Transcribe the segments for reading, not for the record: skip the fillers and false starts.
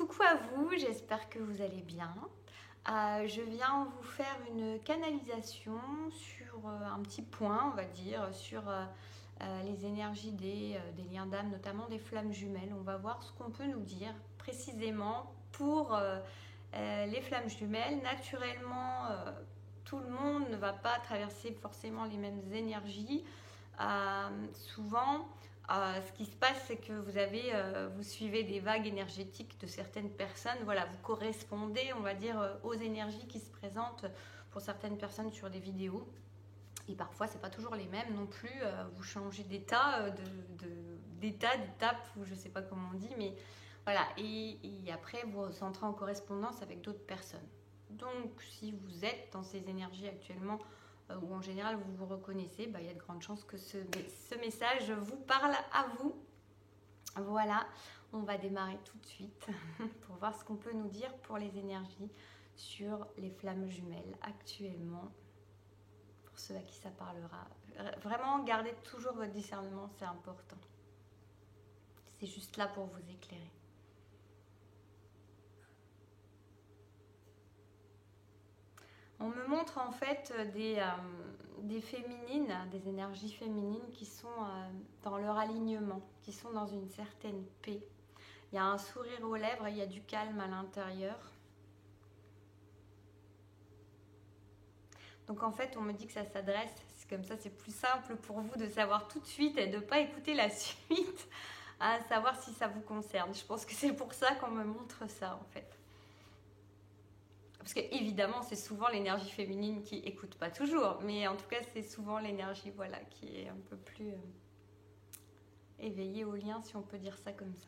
Coucou à vous, j'espère que vous allez bien. Je viens vous faire une canalisation sur un petit point, on va dire, sur les énergies des liens d'âme, notamment des flammes jumelles. On va voir ce qu'on peut nous dire précisément pour les flammes jumelles. Naturellement, tout le monde ne va pas traverser forcément les mêmes énergies. Souvent, ce qui se passe, c'est que vous suivez des vagues énergétiques de certaines personnes. Voilà, vous correspondez, on va dire, aux énergies qui se présentent pour certaines personnes sur des vidéos. Et parfois, c'est pas toujours les mêmes non plus. Vous changez d'état, d'étape, ou je sais pas comment on dit, mais voilà. Et après, vous entrez en correspondance avec d'autres personnes. Donc, si vous êtes dans ces énergies actuellement, ou en général vous vous reconnaissez, il y a de grandes chances que ce message vous parle à vous. Voilà, on va démarrer tout de suite pour voir ce qu'on peut nous dire pour les énergies sur les flammes jumelles actuellement. Pour ceux à qui ça parlera. Vraiment, gardez toujours votre discernement, c'est important. C'est juste là pour vous éclairer. On me montre en fait des féminines, des énergies féminines qui sont dans leur alignement, qui sont dans une certaine paix. Il y a un sourire aux lèvres, il y a du calme à l'intérieur. Donc en fait, on me dit que ça s'adresse, c'est comme ça, c'est plus simple pour vous de savoir tout de suite et de ne pas écouter la suite, à savoir si ça vous concerne. Je pense que c'est pour ça qu'on me montre ça en fait. Parce que évidemment, c'est souvent l'énergie féminine qui écoute pas toujours, mais en tout cas, c'est souvent l'énergie, voilà, qui est un peu plus éveillée au lien, si on peut dire ça comme ça.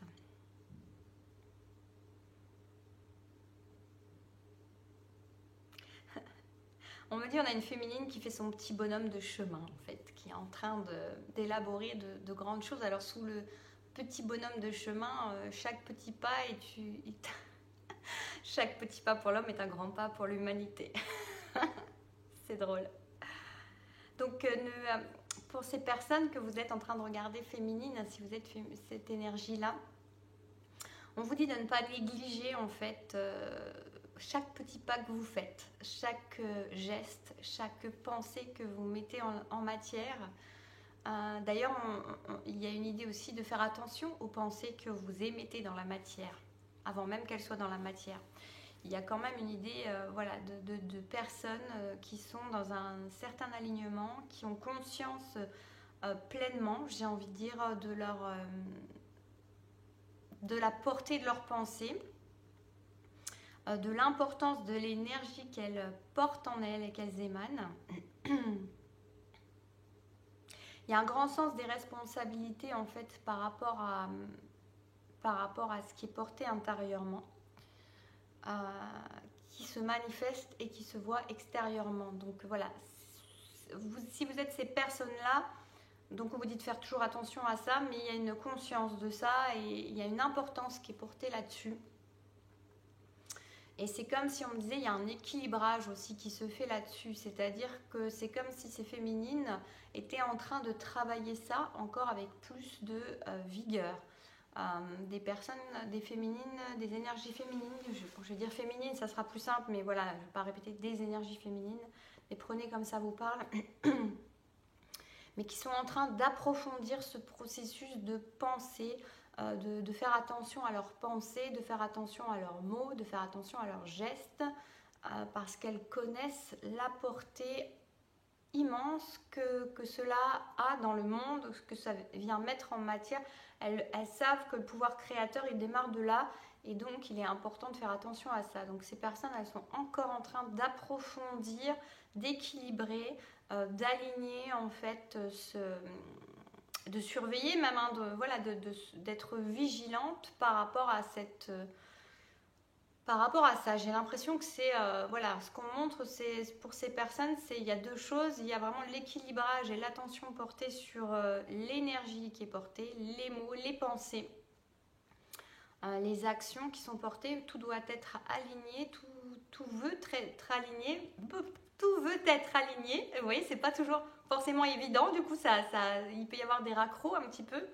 On me dit on a une féminine qui fait son petit bonhomme de chemin, en fait, qui est en train d'élaborer de grandes choses. Alors, sous le petit bonhomme de chemin, chaque petit pas chaque petit pas pour l'homme est un grand pas pour l'humanité. C'est drôle. Donc, pour ces personnes que vous êtes en train de regarder féminines, si vous êtes cette énergie-là, on vous dit de ne pas négliger en fait chaque petit pas que vous faites, chaque geste, chaque pensée que vous mettez en matière. D'ailleurs, il y a une idée aussi de faire attention aux pensées que vous émettez dans la matière, avant même qu'elles soient dans la matière. Il y a quand même une idée de personnes qui sont dans un certain alignement, qui ont conscience pleinement, j'ai envie de dire, de la portée de leurs pensées, de l'importance de l'énergie qu'elles portent en elles et qu'elles émanent. Il y a un grand sens des responsabilités en fait par rapport à ce qui est porté intérieurement, qui se manifeste et qui se voit extérieurement. Donc voilà, si vous êtes ces personnes-là, donc on vous dit de faire toujours attention à ça, mais il y a une conscience de ça et il y a une importance qui est portée là-dessus. Et c'est comme si on me disait, il y a un équilibrage aussi qui se fait là-dessus, c'est-à-dire que c'est comme si ces féminines étaient en train de travailler ça encore avec plus de vigueur. Des personnes, des féminines, des énergies féminines, je vais dire féminines, ça sera plus simple, mais voilà, je ne vais pas répéter des énergies féminines, mais prenez comme ça vous parle, mais qui sont en train d'approfondir ce processus de pensée, de faire attention à leurs pensées, de faire attention à leurs mots, de faire attention à leurs gestes, parce qu'elles connaissent la portée immense que cela a dans le monde, ce que ça vient mettre en matière. Elles savent que le pouvoir créateur, il démarre de là, et donc il est important de faire attention à ça. Donc ces personnes, elles sont encore en train d'approfondir, d'équilibrer, d'aligner en fait, de surveiller même, hein, d'être vigilante par rapport à cette... Par rapport à ça, j'ai l'impression que c'est, ce qu'on montre, c'est pour ces personnes, il y a deux choses. Il y a vraiment l'équilibrage et l'attention portée sur l'énergie qui est portée, les mots, les pensées, les actions qui sont portées. Tout doit être aligné, tout veut être aligné. Tout veut être aligné. Vous voyez, c'est pas toujours forcément évident. Du coup, il peut y avoir des raccros un petit peu.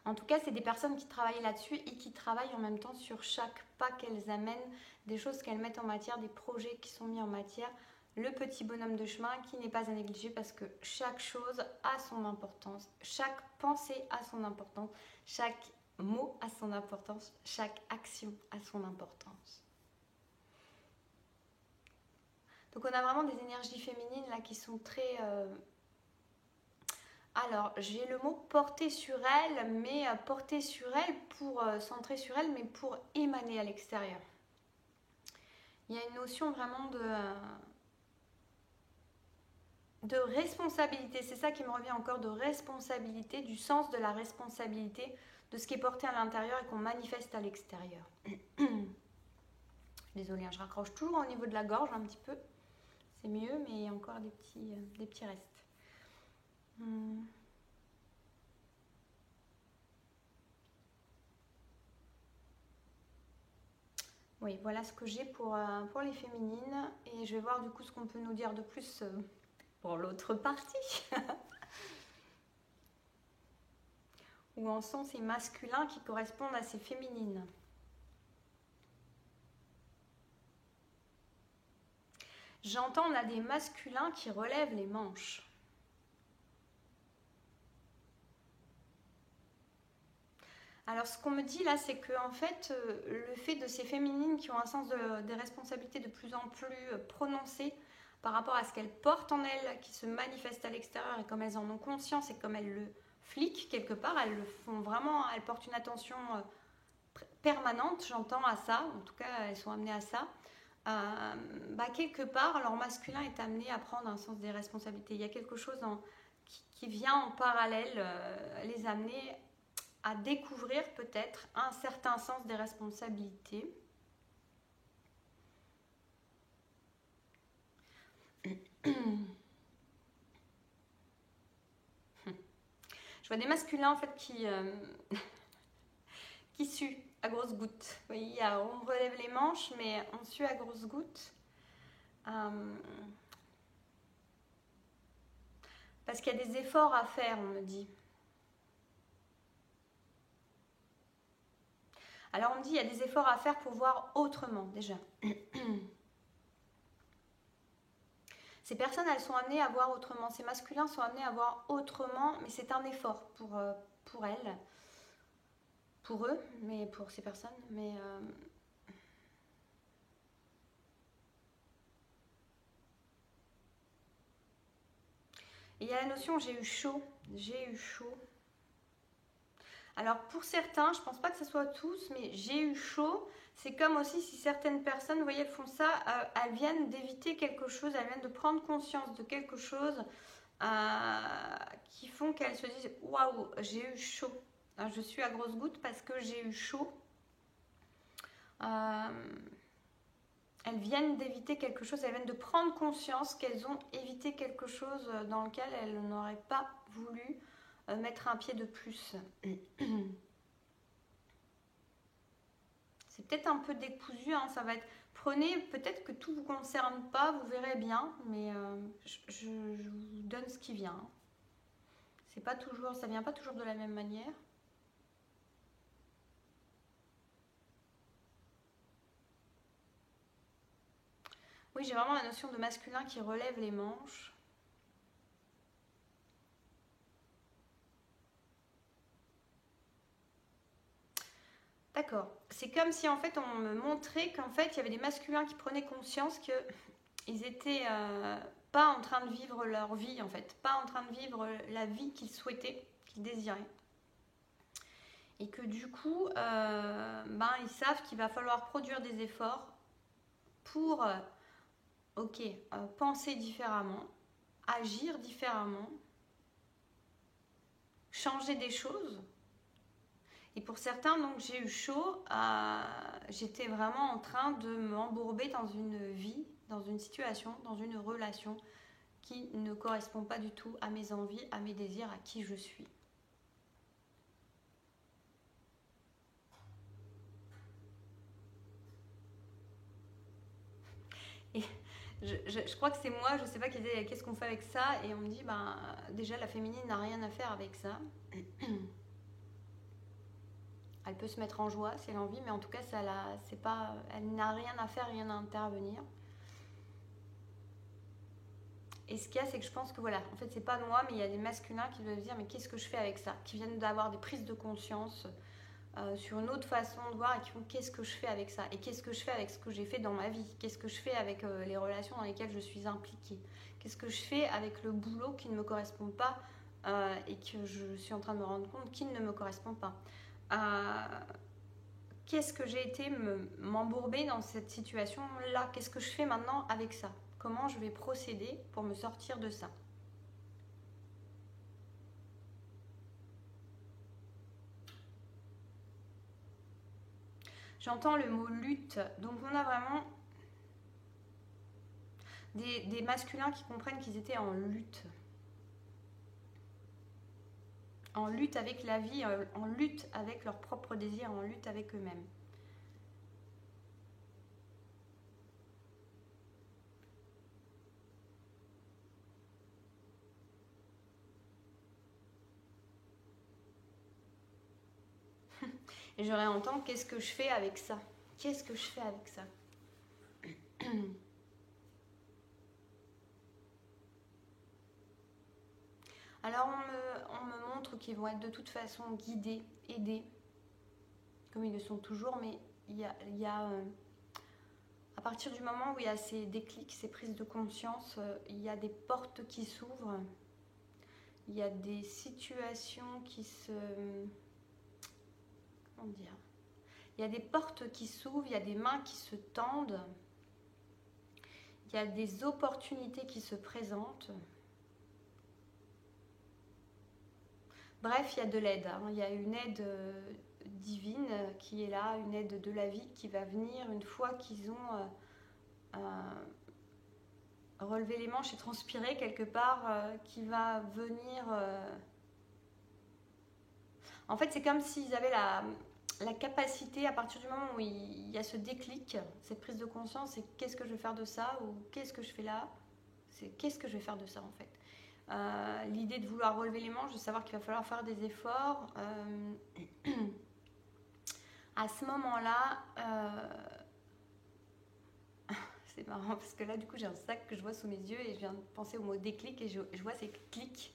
En tout cas, c'est des personnes qui travaillent là-dessus et qui travaillent en même temps sur chaque pas qu'elles amènent, des choses qu'elles mettent en matière, des projets qui sont mis en matière. Le petit bonhomme de chemin qui n'est pas à négliger parce que chaque chose a son importance, chaque pensée a son importance, chaque mot a son importance, chaque action a son importance. Donc on a vraiment des énergies féminines là qui sont très... Alors j'ai le mot porter sur elle, mais porter sur elle pour centrer sur elle, mais pour émaner à l'extérieur. Il y a une notion vraiment de responsabilité, c'est ça qui me revient encore, de responsabilité, du sens de la responsabilité de ce qui est porté à l'intérieur et qu'on manifeste à l'extérieur. Désolée, je raccroche toujours au niveau de la gorge un petit peu, c'est mieux, mais il y a encore des petits restes. Oui, voilà ce que j'ai pour les féminines, et je vais voir du coup ce qu'on peut nous dire de plus pour l'autre partie. Où en sont ces masculins qui correspondent à ces féminines. J'entends, on a des masculins qui relèvent les manches. Alors ce qu'on me dit là, c'est que en fait, le fait de ces féminines qui ont un sens des responsabilités de plus en plus prononcé par rapport à ce qu'elles portent en elles, qui se manifestent à l'extérieur, et comme elles en ont conscience et comme elles le fliquent quelque part, elles le font vraiment, elles portent une attention permanente, j'entends à ça, en tout cas elles sont amenées à ça. Quelque part, leur masculin est amené à prendre un sens des responsabilités. Il y a quelque chose qui vient en parallèle les amener à découvrir peut-être un certain sens des responsabilités. Je vois des masculins en fait qui suent à grosses gouttes. Oui, on relève les manches, mais on sue à grosses gouttes. Parce qu'il y a des efforts à faire, on me dit. Alors on me dit qu'il y a des efforts à faire pour voir autrement déjà. Ces personnes, elles sont amenées à voir autrement. Ces masculins sont amenés à voir autrement, mais c'est un effort pour elles, pour eux, mais pour ces personnes. Mais il y a la notion j'ai eu chaud, j'ai eu chaud. Alors pour certains, je ne pense pas que ce soit tous, mais j'ai eu chaud. C'est comme aussi si certaines personnes, vous voyez, elles font ça, elles viennent d'éviter quelque chose, elles viennent de prendre conscience de quelque chose qui font qu'elles se disent waouh, j'ai eu chaud. Alors, je suis à grosses gouttes parce que j'ai eu chaud. Elles viennent d'éviter quelque chose, elles viennent de prendre conscience qu'elles ont évité quelque chose dans lequel elles n'auraient pas voulu mettre un pied de plus. C'est peut-être un peu décousu, hein, ça va être... Prenez, peut-être que tout ne vous concerne pas, vous verrez bien, mais je vous donne ce qui vient. C'est pas toujours, ça vient pas toujours de la même manière. Oui, j'ai vraiment la notion de masculin qui relève les manches. D'accord. C'est comme si en fait on me montrait qu'en fait il y avait des masculins qui prenaient conscience qu'ils étaient pas en train de vivre leur vie en fait, pas en train de vivre la vie qu'ils souhaitaient, qu'ils désiraient. Et que du coup, ils savent qu'il va falloir produire des efforts pour, penser différemment, agir différemment, changer des choses. Et pour certains, donc, j'ai eu chaud, j'étais vraiment en train de m'embourber dans une vie, dans une situation, dans une relation qui ne correspond pas du tout à mes envies, à mes désirs, à qui je suis. Et je crois que c'est moi, je ne sais pas qu'est-ce qu'on fait avec ça, et on me dit, déjà la féminine n'a rien à faire avec ça. Elle peut se mettre en joie si elle a envie, mais en tout cas, c'est pas, elle n'a rien à faire, rien à intervenir. Et ce qu'il y a, c'est que je pense que voilà, en fait, c'est pas moi, mais il y a des masculins qui doivent se dire, mais qu'est-ce que je fais avec ça? Qui viennent d'avoir des prises de conscience sur une autre façon de voir et qui font, qu'est-ce que je fais avec ça? Et qu'est-ce que je fais avec ce que j'ai fait dans ma vie? Qu'est-ce que je fais avec les relations dans lesquelles je suis impliquée? Qu'est-ce que je fais avec le boulot qui ne me correspond pas et que je suis en train de me rendre compte qu'il ne me correspond pas? Qu'est-ce que j'ai été m'embourber dans cette situation-là? Qu'est-ce que je fais maintenant avec ça? Comment je vais procéder pour me sortir de ça? J'entends le mot lutte. Donc on a vraiment des masculins qui comprennent qu'ils étaient en lutte. En lutte avec la vie, en lutte avec leurs propres désirs, en lutte avec eux-mêmes. Et j'aurais entendre, qu'est-ce que je fais avec ça? Qu'est-ce que je fais avec ça? Alors on me montre qu'ils vont être de toute façon guidés, aidés, comme ils le sont toujours, mais il y a à partir du moment où il y a ces déclics, ces prises de conscience, il y a des portes qui s'ouvrent, il y a des situations qui se... Comment dire? Il y a des portes qui s'ouvrent, il y a des mains qui se tendent, il y a des opportunités qui se présentent. Bref, il y a de l'aide. Il y a une aide divine qui est là, une aide de la vie qui va venir une fois qu'ils ont relevé les manches et transpiré quelque part, qui va venir... En fait, c'est comme s'ils avaient la capacité, à partir du moment où il y a ce déclic, cette prise de conscience, c'est qu'est-ce que je vais faire de ça, ou qu'est-ce que je fais là, c'est qu'est-ce que je vais faire de ça en fait. L'idée de vouloir relever les manches, de savoir qu'il va falloir faire des efforts. À ce moment-là, c'est marrant parce que là, du coup, j'ai un sac que je vois sous mes yeux et je viens de penser au mot déclic et je vois ces clics.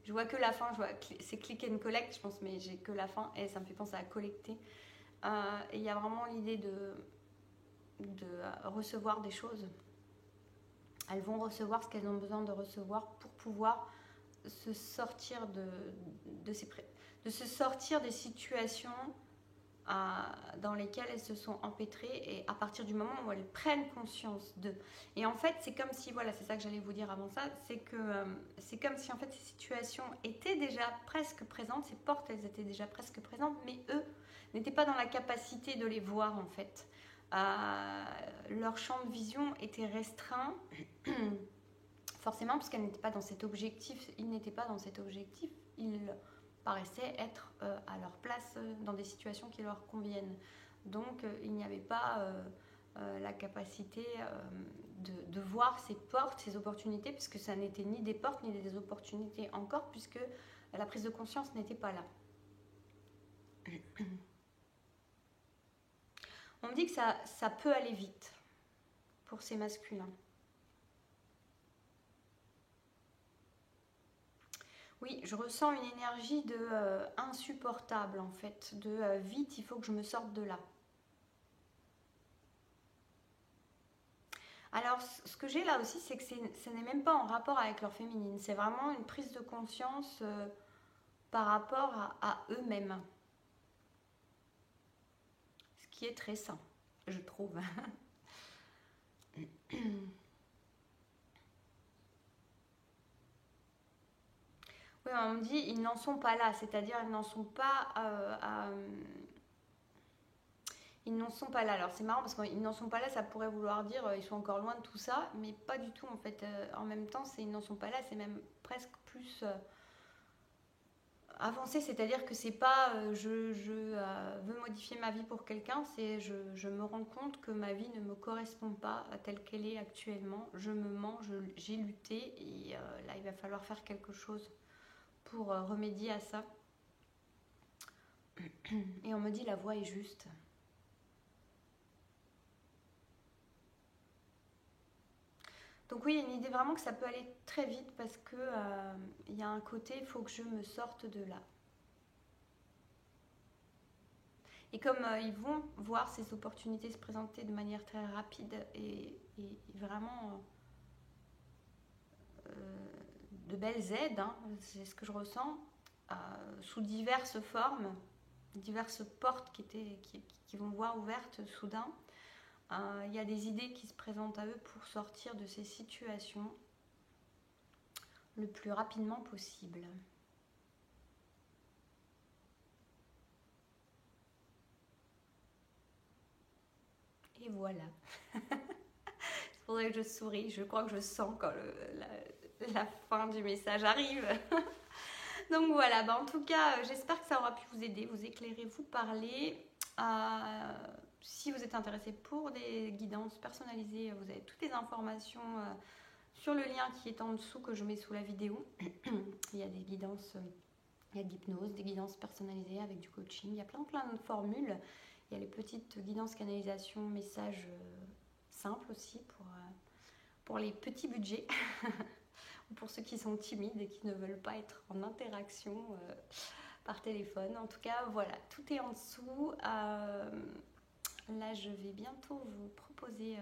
Je vois que la fin, je vois c'est click and collect, je pense, mais j'ai que la fin et ça me fait penser à collecter. Et il y a vraiment l'idée de recevoir des choses. Elles vont recevoir ce qu'elles ont besoin de recevoir pour pouvoir se sortir de se sortir des situations dans lesquelles elles se sont empêtrées et à partir du moment où elles prennent conscience d'eux. Et en fait, c'est comme si, voilà, c'est ça que j'allais vous dire avant ça, c'est que c'est comme si en fait ces situations étaient déjà presque présentes, ces portes, elles étaient déjà presque présentes, mais eux n'étaient pas dans la capacité de les voir en fait. Leur champ de vision était restreint, forcément parce qu'elles n'étaient pas dans cet objectif, ils n'étaient pas dans cet objectif, ils paraissaient être à leur place dans des situations qui leur conviennent. Donc il n'y avait pas la capacité de voir ces portes, ces opportunités, puisque ça n'était ni des portes ni des opportunités encore, puisque la prise de conscience n'était pas là. On me dit que ça peut aller vite pour ces masculins. Oui, je ressens une énergie de insupportable en fait, de vite, il faut que je me sorte de là. Alors, ce que j'ai là aussi, c'est que ce n'est même pas en rapport avec leur féminine, c'est vraiment une prise de conscience par rapport à eux-mêmes. Ce qui est très sain, je trouve. Oui, on me dit ils n'en sont pas là, c'est-à-dire ils n'en sont pas ils n'en sont pas là. Alors c'est marrant parce qu'ils n'en sont pas là, ça pourrait vouloir dire ils sont encore loin de tout ça, mais pas du tout en fait. En même temps, c'est ils n'en sont pas là, c'est même presque plus avancé, c'est-à-dire que c'est pas je veux modifier ma vie pour quelqu'un, c'est je me rends compte que ma vie ne me correspond pas à telle qu'elle est actuellement. Je me mens, j'ai lutté et là il va falloir faire quelque chose pour remédier à ça. Et on me dit la voix est juste. Donc oui, il y a une idée vraiment que ça peut aller très vite parce que il y a un côté, il faut que je me sorte de là. Et comme ils vont voir ces opportunités se présenter de manière très rapide et vraiment de belles aides, hein, c'est ce que je ressens, sous diverses formes, diverses portes qui vont voir ouvertes soudain. Il y a des idées qui se présentent à eux pour sortir de ces situations le plus rapidement possible. Et voilà. C'est pour ça que je souris. Je crois que je sens quand la fin du message arrive. Donc voilà, en tout cas, j'espère que ça aura pu vous aider, vous éclairer, vous parler. Si vous êtes intéressé pour des guidances personnalisées, vous avez toutes les informations sur le lien qui est en dessous que je mets sous la vidéo. Il y a des guidances, il y a de l'hypnose, des guidances personnalisées avec du coaching. Il y a plein de formules. Il y a les petites guidances canalisation, messages simples aussi pour les petits budgets. Ou pour ceux qui sont timides et qui ne veulent pas être en interaction par téléphone. En tout cas, voilà, tout est en dessous. Là, je vais bientôt vous proposer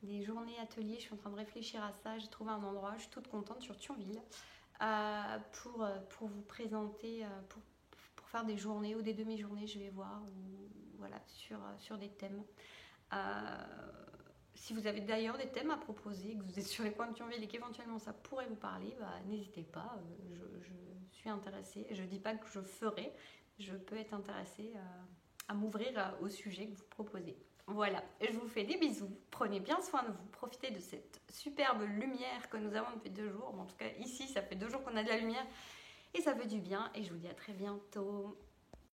des journées ateliers. Je suis en train de réfléchir à ça. J'ai trouvé un endroit, je suis toute contente, sur Thionville, pour vous présenter, pour faire des journées ou des demi-journées, je vais voir, voilà, sur des thèmes. Si vous avez d'ailleurs des thèmes à proposer, que vous êtes sur les coins de Thionville et qu'éventuellement ça pourrait vous parler, n'hésitez pas, je suis intéressée. Je ne dis pas que je ferai, je peux être intéressée à m'ouvrir au sujet que vous proposez. Voilà, je vous fais des bisous, prenez bien soin de vous, profitez de cette superbe lumière que nous avons depuis 2 jours. En tout cas, ici, ça fait 2 jours qu'on a de la lumière et ça fait du bien. Et je vous dis à très bientôt.